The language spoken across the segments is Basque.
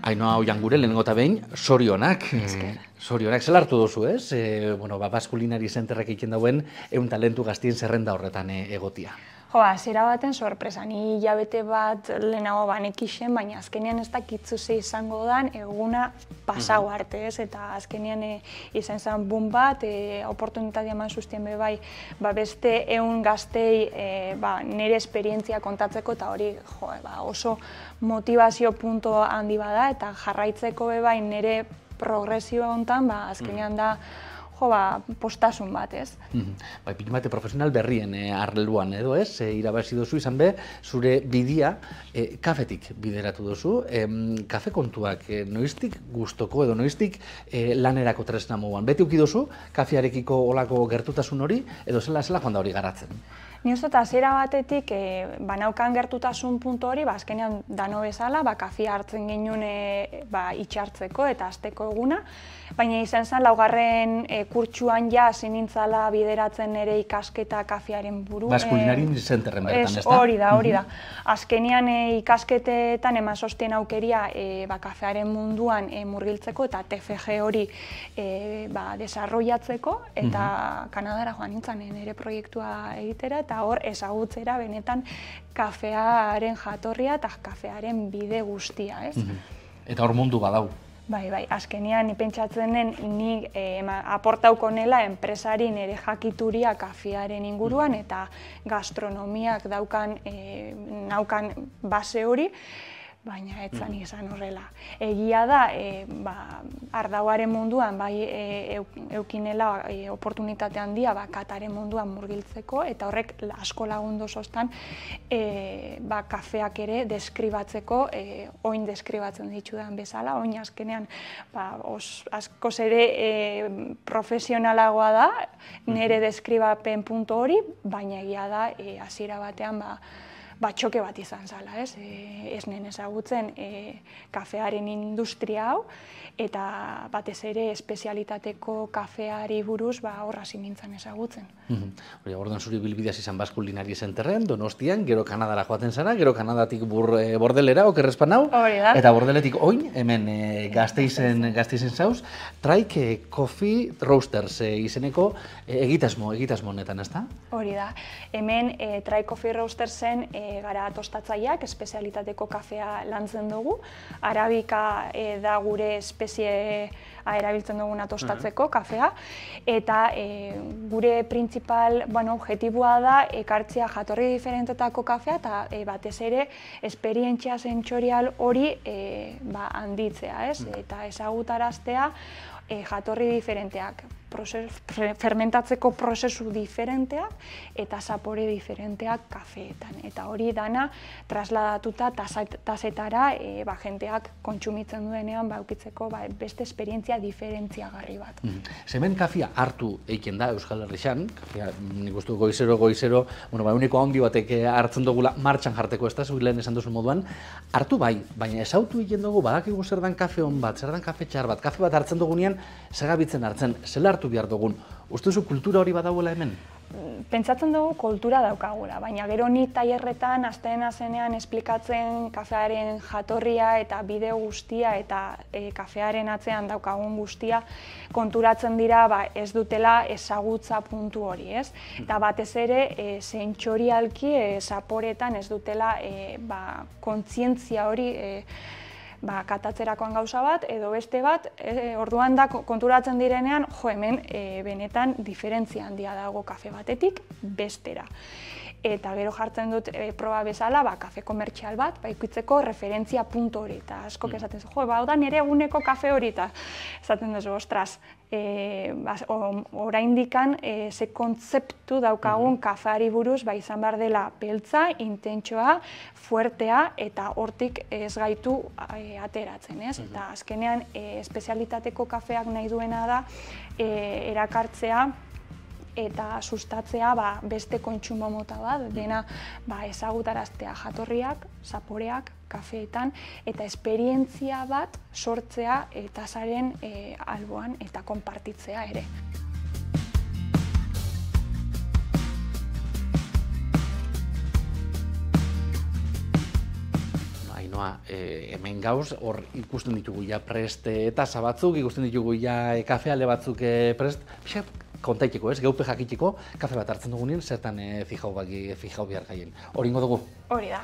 Ainhoa Oiangure, lehenengo eta behin, sorionak. Sorionak, zela hartu duzu, ez? Basque Culinary Centerrek egiten dauen 100 talentu gaztien zerrenda horretan egotia. Zera baten sorpresa, ni hilabete bat lehenago banekixen, baina azkenean ez dakitzu ze izango dan eguna pasau arte, ez? Eta azkenean izan zen bun bat, oportunitatea eman zuztien bai, beste 100 gaztei nire esperientzia kontatzeko, eta hori oso motivazio punto handi bada, eta jarraitzeko bai nire progresio honetan, azkenean da postasun bat, ez? Pilo bate profesional berrien arloan edo, ez? Irabazi duzu izan be, zure bidia kafetik bideratu duzu. Kafe kontuak noiztik gustoko edo noiztik lanerako tresna moduan. Beti uki duzu, kafearekiko olako gertutasun hori, edo zela joan da hori garatzen? Ni uste eta zera batetik banaukan gertutasun puntu hori, azkenean dano bezala, kafea hartzen genuen itxartzeko eta azteko eguna, baina izan zen laugarren kurtsuan ja zinintzala bideratzen ere ikasketa kafearen buru. Basque Culinary Centerren bertan, ez da? Hori da. Azkenean ikasketetan eman sostien aukeria kafearen munduan murgiltzeko eta TFG hori desarrollatzeko, eta Kanadara joan nintzen nire proiektua egitera, eta hor ezagutzera benetan kafearen jatorria eta kafearen bide guztia, ez? Eta hor mundu badau. Bai, azkenean ni pentsatzen den ni aportauko nela enpresari nire jakituria kafearen inguruan eta gastronomiak naukan base hori, baina etzan izan horrela. Egia da, ardauaren munduan eukinela oportunitate handia kataren munduan murgiltzeko, eta horrek asko lagundu zoztan kafeak ere deskribatzeko, oin deskribatzen ditudan bezala, oin azkenean askoz ere profesionalagoa da, nire deskribapen puntu hori, baina egia da, hasiera batean txoke bat izan zala, ez? Ez nen ezagutzen kafearen industria hau, eta batez ere espezialitateko kafeari buruz horra nintzen ezagutzen. Orduan zuri bilbideaz izan Basque Culinary Centerren, Donostian, gero Kanadara joaten zara, gero Kanadatik Bordelera, okerrezpan hau, eta Bordeletik oin, hemen Gasteizen zauz, Trike Coffee Roasters izeneko egitasmo honetan, ez da? Hori da. Hemen Trike Coffee Roastersen gara tostatzaileak, espezialitateko kafea lantzen dugu. Arabika da gure espeziea erabiltzen duguna tostatzeko kafea, eta gure printzipal objetiboa da ekartzea jatorri diferentetako kafea, eta batez ere esperientzia sentsorial hori handitzea, eta ezagutaraztea jatorri diferenteak, fermentatzeko prozesu diferenteak eta zapore diferenteak kafeetan. Eta hori dana trasladatuta tasetara jenteak kontsumitzen duenean eukitzeko beste esperientzia diferentziagarri bat. Hemen kafea hartu eiken da Euskal Herrixan, kafea nik uste goizero, uneko handi batek hartzen dugula martxan jarteko, ez da, zuk lehen esan duzu moduan, hartu bai, baina ezautu eiken dugu badakigu zer dan kafe hon bat, zer dan kafe txar bat, kafe bat hartzen dugunean, segabitzen hartzen, zela hartu behar dugun. Uste duzu kultura hori badauela hemen? Pentsatzen dugu kultura daukagula, baina gero ni tailerretan astean esplikatzen kafearen jatorria eta bide guztia eta kafearen atzean daukagun guztia konturatzen dira ez dutela ezagutza puntu hori, ez? Eta batez ere sentsorialki zaporetan ez dutela kontzientzia hori katatzerakoan gauza bat, edo beste bat, orduan da konturatzen direnean, hemen benetan diferentzia handia dago kafe batetik bestera. Eta gero jartzen dut proba bezala, kafe komertzial bat, ikutzeko referentzia puntu hori, eta askok esaten zu, hau da nire eguneko kafe hori, eta esaten duzu, ostras, oraindikan ze kontzeptu daukagun kafeari buruz, izan behar dela beltza, intentsoa, fuertea, eta hortik ez gaitu ateratzen, ez? Eta azkenean, espezialitateko kafeak nahi duena da, erakartzea, eta sustatzea beste kontsumo mota bat, dena ezagutaraztea jatorriak, zaporeak, kafeetan, eta esperientzia bat sortzea tasaren alboan eta konpartitzea ere. Ainoa, hemen gauz, hor ikusten ditugu ja prest tasa batzuk, ikusten ditugu ja kafeale batzuk prest, pixka kontaiteko ez, geupe jakiteko, kafe bat hartzen dugunin, zertan fijau behar gaien. Hori ingo dugu? Hori da.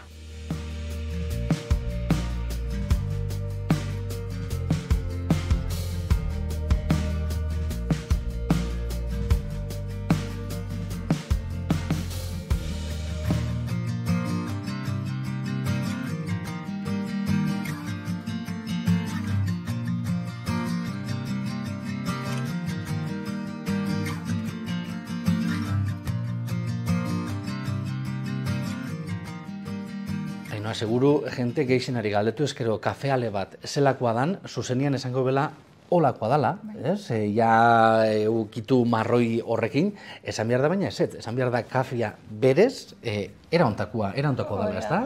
Seguru, jente geixenari galdetu ezkero kafeale bat zelakoa dan, zuzenian esango bela olakoa dala, ez? Ja ukitu marroi horrekin, esan behar da baina ez, esan behar da kafea berez, era ontakoa dala, ez da?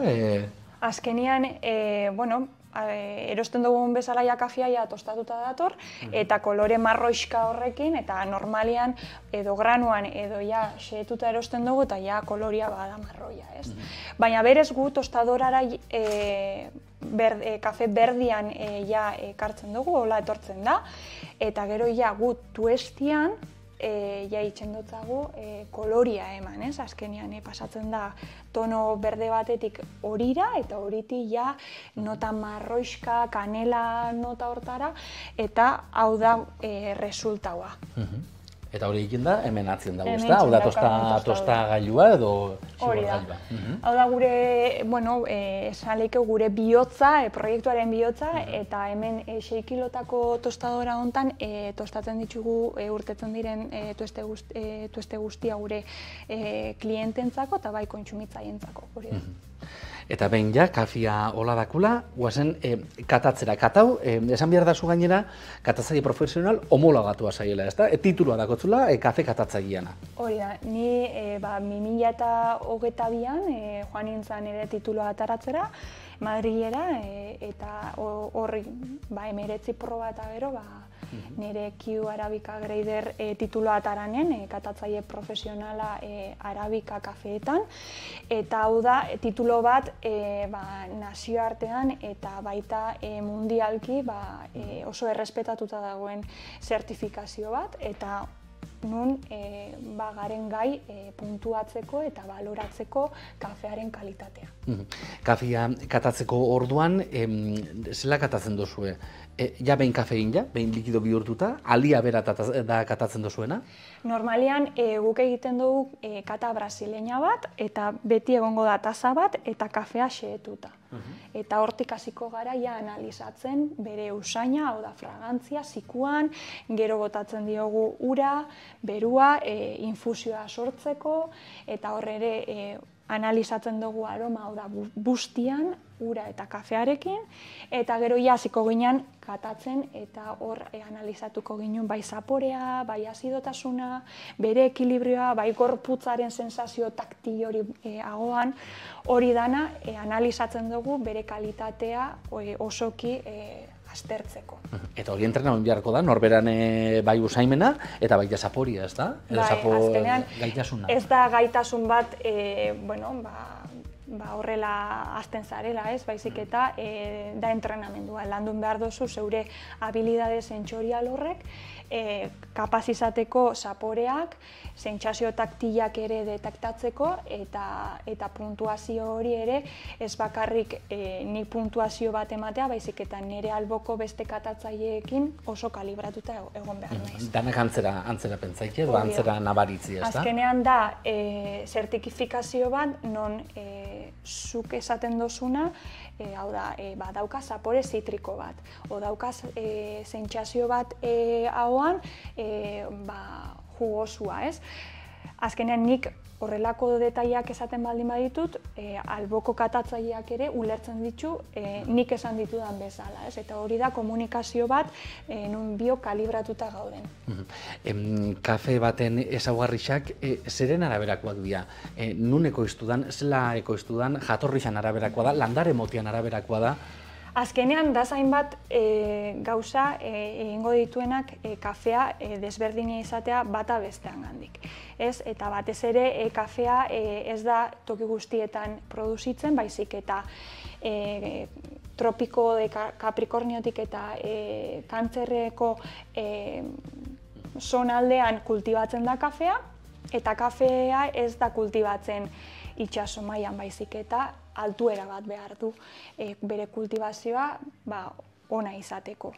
Azkenian, bueno, erosten dugun bezala ja kafea ja tostatuta dator, eta kolore marroixka horrekin, eta normalian edo granuan edo ja xehetuta erosten dugu, eta ja koloria bada marroia, ez? Baina berez gu tostadorara kafe berdian ja ekartzen dugu, hola etortzen da, eta gero ja gu tuestian ja itxendotzagu koloria eman, ez? Azkenean pasatzen da tono berde batetik horira, eta horiti ja nota marroixka, kanela nota hortara, eta hau da resultaua. Eta hori egin da, hemen atzen dago, ez da? Hau da tostagailua edo xigorgailua. Hau da gure, bueno, esan lehiko gure bihotza, proiektuaren bihotza, eta hemen 6 kilotako tostadora hontan tostatzen ditugu urtetzen diren tueste guztia gure kliententzako eta bai kontsumitzaientzako. Eta behin ja, kafia hola dakula, guazen katatzera. Katau, esan behar da zu gainera, katatzaile profesional homologatua zaiela, ez da? Titulua dakotzula, kafe katatzaileana. Hori da, ni 2022an joan nintzen ere titulua ataratzera, Madrilera, eta horri 19 proba eta gero, nire Q Arabica Grader titulua ataranen, katatzaile profesionala Arabica kafeetan, eta hau da, titulo bat nazioartean eta baita mundialki oso errespetatuta dagoen zertifikazio bat, eta nun garen gai puntuatzeko eta baloratzeko kafearen kalitatea. Kafea katatzeko orduan, zela katatzen duzue? Ja behin kafein ja, behin likido bihurtuta, alia bera da katatzen duzuena? Normalian guk egiten dugu kata brasileña bat, eta beti egongo da taza bat, eta kafea xehetuta. Eta hortik hasiko gara ja analizatzen bere usaina, hau da fragantzia, zikuan, gero botatzen diogu ura, berua, infusioa sortzeko, eta horre ere analizatzen dugu aroma, hau da bustian, ura eta kafearekin, eta gero ja hasiko ginen katatzen eta hor analizatuko ginen bai zaporea, bai azidotasuna, bere ekilibrioa, bai gorputzaren sensazio taktil hori ahoan, hori dana analizatzen dugu bere kalitatea osoki aztertzeko. Eta hori entrenamen beharko da, norberan bai usaimena eta baita zaporia, ez da? Azkenean, gaitasuna. Ez da gaitasun bat, horrela azten zarela, ez, baizik eta da entrenamendua. Landun behar duzu zeure habilidade sentsorial horrek, kapaz izateko zaporeak, sentsazio taktilak ere detektatzeko, eta puntuazio hori ere ez bakarrik nik puntuazio bat ematea, baizik eta nire alboko beste katatzaileekin oso kalibratuta egon behar naiz. Danak antzera pentsaike edo antzera nabaritzi, ez da? Azkenean da zertifikazio bat non zuk esaten dozuna, hau da, dauka zapore zitriko bat, o dauka sentsazio bat ahoan jugosua, ez? Azkenean nik horrelako detaileak esaten baldin baditut, alboko katatzaileak ere ulertzen ditu nik esan ditudan bezala, ez? Eta hori da komunikazio bat nun bio kalibratuta gauden. Kafe baten ezaugarrixak zeren araberakoak dira? Nun ekoiztudan, zela ekoiztudan, jatorrixan araberakoa da, landare motian araberakoa da? Azkenean, da zainbat gauza egingo dituenak kafea desberdina izatea bata bestean gandik. Eta batez ere, kafea ez da toki guztietan produzitzen, baizik eta tropiko de Capricorniotik eta Kantzerreko zonaldean kultibatzen da kafea, eta kafea ez da kultibatzen itsaso mailan baizik eta altuera bat behar du bere kultibazioa ona izateko.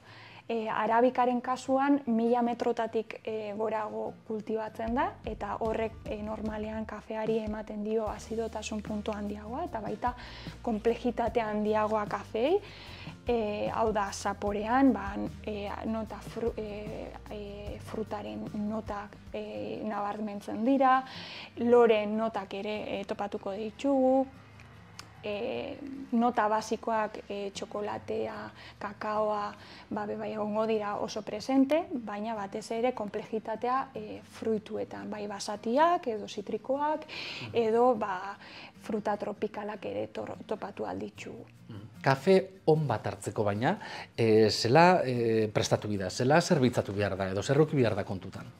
Arabikaren kasuan 1000 metrotatik gorago kultibatzen da, eta horrek normalean kafeari ematen dio azidotasun puntu handiagoa, eta baita konplejitate handiagoa kafeei. Hau da, zaporean, nota frutaren notak nabarmentzen dira, loren notak ere topatuko ditugu, nota basikoak txokolatea, kakaoa, bai egongo dira oso presente, baina batez ere konplejitatea fruituetan, bai basatiak edo zitrikoak, edo fruta tropikalak ere topatu alditzugu. Kafe on bat hartzeko baina, zela prestatu bida, zela zerbitzatu behar da, edo zerruki behar da kontutan?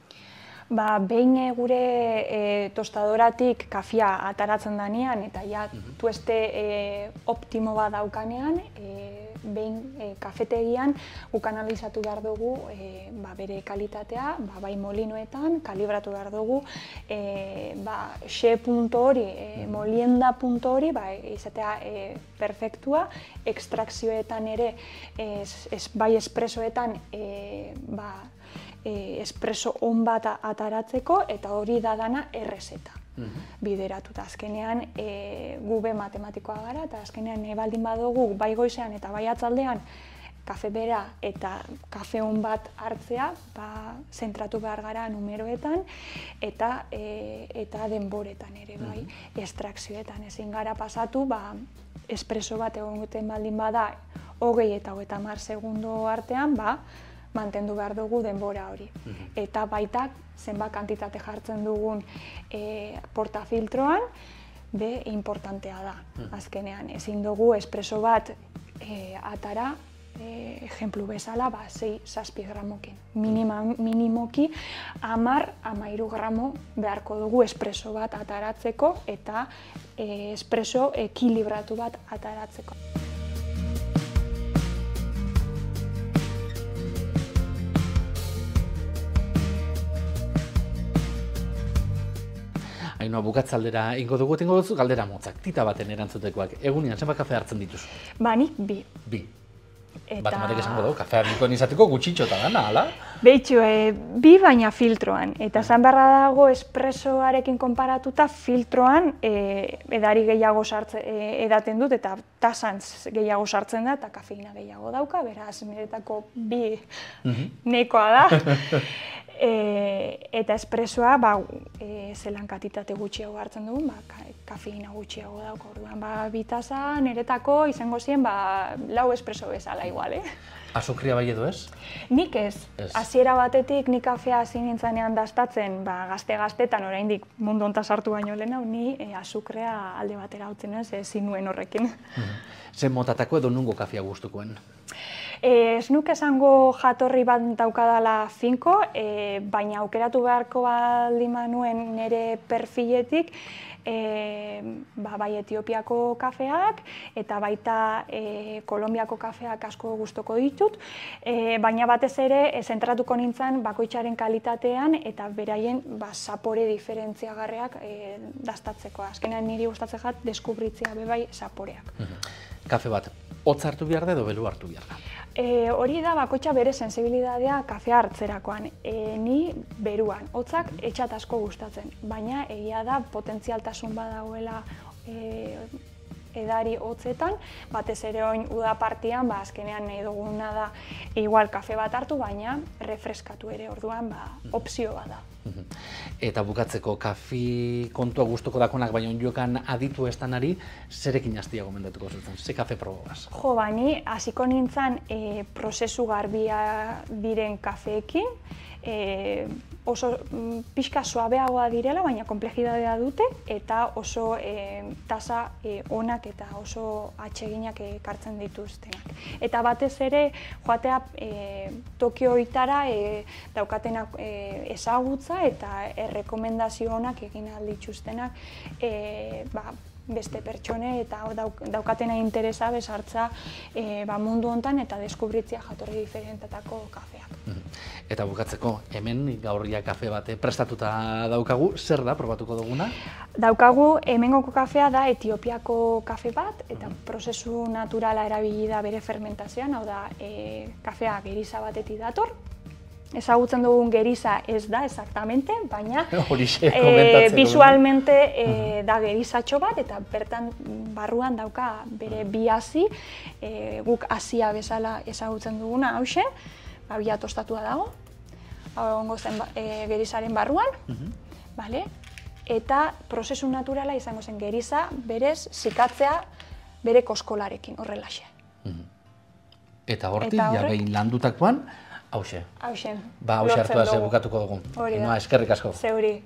Behin gure tostadoratik kafea ataratzen danean, eta tueste optimo bat daukanean, behin kafetegian guk analizatu behar dugu bere kalitatea, bai molinoetan, kalibratu behar dugu, xe punto hori, molienda punto hori, izatea perfektua, ekstrakzioetan ere, bai espresoetan, espresso on bat ataratzeko, eta hori da dana errezeta bideratuta. Azkenean, gube matematikoa gara, eta azkenean baldin badugu bai goizean eta bai atzaldean kafe bera eta kafe on bat hartzea, zentratu behar gara numeroetan eta denboretan ere, bai, estrakzioetan. Ezin gara pasatu, espresso bat egoten baldin bada 20 eta 30 segundo artean, mantendu behar dugu denbora hori. Eta baita zenbat kantitate jartzen dugun portafiltroan, importantea da. Azkenean, ezin dugu espresso bat atara, ejemplu bezala, 6-7 gramokin. Minimoki 10-13 gramo beharko dugu espresso bat ataratzeko eta espresso ekilibratu bat ataratzeko. Ainhoa, bukatzaldera ingo dugu, tengo duzu galdera motzak, tita baten erantzutekoak. Egunean, zenbat kafe hartzen dituzu? Nik 2. Bi. Bat ematek esango dugu, kafea bikoen izateko gutxitxota dana, ala? Behitxu, 2 baina filtroan. Eta zan beharra dago espressoarekin konparatuta filtroan edari gehiago edaten dut, eta tasantz gehiago sartzen da, eta kafeina gehiago dauka, beraz, niretako 2 nekoa da. Eta espresoa, zelan kantitate gutxiago hartzen dugun, kafeina gutxiago dauka. Orduan, 2 tasa niretako izango ziren 4 espreso bezala igual, Azukria bai edo ez? Nik ez. Hasiera batetik nik kafea hasi nintzanean dastatzen, gazte-gaztetan oraindik mundu hontan sartu baino lehenago, ni azukrea alde batera utzen ezin nuen horrekin. Zen motatako edo nungo kafea gustukoen? Ez nuke esango jatorri bat daukadala finko, baina aukeratu beharko baldin manuen nire perfiletik, bai Etiopiako kafeak eta baita Kolonbiako kafeak asko gustoko ditut, baina batez ere zentratuko nintzen bakoitzaren kalitatean eta beraien zapore diferentziagarriak dastatzeko. Azkenean niri gustatzen jat deskubritzea bai zaporeak. Kafe bat, hotz hartu behar da edo belu hartu behar da? Hori da bakoitza bere sensibilitatea kafea hartzerakoan. Ni beruan, hotzak etxat asko gustatzen, baina egia da potentzialtasun badagoela edari hotzetan, batez ere oin uda partian, azkenean nahi duguna da igual kafe bat hartu, baina refreskatu ere, orduan opzio bat da. Eta bukatzeko, kafi kontua gustoko dakonak, baina onjokan aditu ez danari, zerekin hastia gomendatuko zuzen? Ze kafe probaz? Jo, ni hasiko nintzen prozesu garbia diren kafeekin, oso pixka suabeagoa direla, baina konplexitatea dute, eta oso tasa onak eta oso atseginak ekartzen dituztenak. Eta batez ere, joatea Tokioitara daukatenak ezagutza eta errekomendazio onak egin aldituztenak beste pertsone eta daukatena interesa bezartza mundu hontan eta deskubritzia jatorri diferentetako kafeak. Eta bukatzeko, hemen gaur ja kafe bate prestatuta daukagu, zer da probatuko duguna? Daukagu, hemengoko kafea da Etiopiako kafe bat, eta prozesu naturala erabili da bere fermentazioan, hau da, kafea geriza batetik dator. Ezagutzen dugun geriza ez da, exactamente, baina visualmente da gerizatxo bat, eta bertan barruan dauka bere bi hazi, guk hazia bezala ezagutzen duguna hauxe, babia tostatua dago, egongo zen gerizaren barruan, eta prozesu naturala izango zen geriza berez zikatzea bere koskolarekin, horrelaxe. Eta hortik, ja behin landutakoan, hauxe. Hauxe. Ba, hauxe hartu da ze bukatuko dugu. Hori da. Eskerrik asko. Zeuri.